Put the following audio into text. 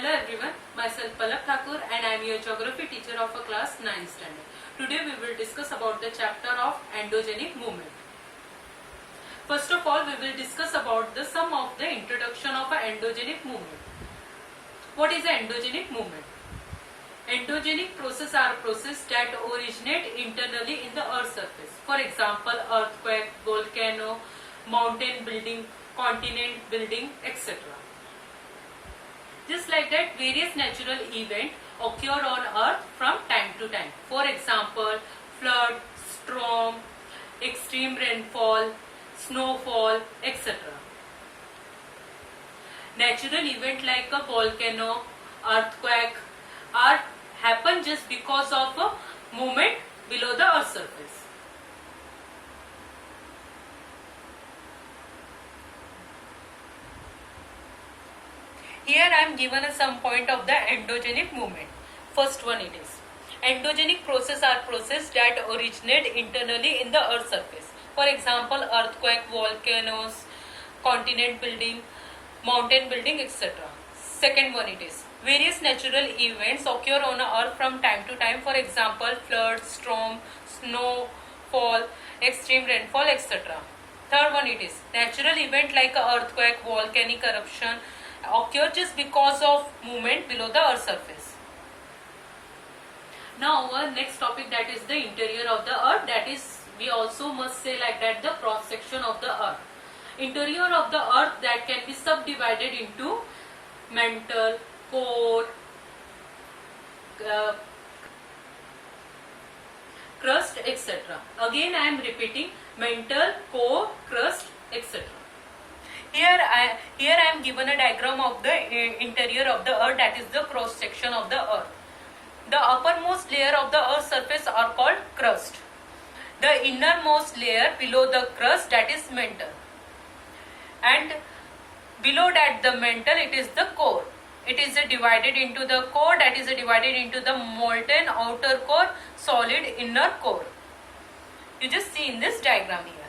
Hello everyone, myself Palak Thakur and I am your geography teacher of a class 9th standard. Today we will discuss about the chapter of endogenic movement. First of all, we will discuss about the some of the introduction of an endogenic movement. What is an endogenic movement? Endogenic processes are processes that originate internally in the earth's surface. For example, earthquake, volcano, mountain building, continent building, etc. Just like that, various natural events occur on earth from time to time. For example, flood, storm, extreme rainfall, snowfall, etc. Natural events like a volcano, earthquake are happen just because of a movement below the earth's surface. Here I am given some point of the endogenic movement. First one it is. Endogenic processes are processes that originate internally in the earth's surface. For example, earthquake, volcanoes, continent building, mountain building, etc. Second one it is. Various natural events occur on earth from time to time. For example, flood, storm, snowfall, extreme rainfall, etc. Third one it is. Natural event like earthquake, volcanic eruption occur just because of movement below the earth's surface. Now our next topic, that is the interior of the earth, that is we also must say like that the cross section of the earth. Interior of the earth that can be subdivided into mantle, core, crust, etc. Again I am repeating: mantle, core, crust, etc. Here I am given a diagram of the interior of the earth, that is the cross section of the earth. The uppermost layer of the earth's surface are called crust. The innermost layer below the crust, that is mantle. And below that the mantle, it is the core. It is divided into the core, that is divided into the molten outer core, solid inner core. You just see in this diagram here.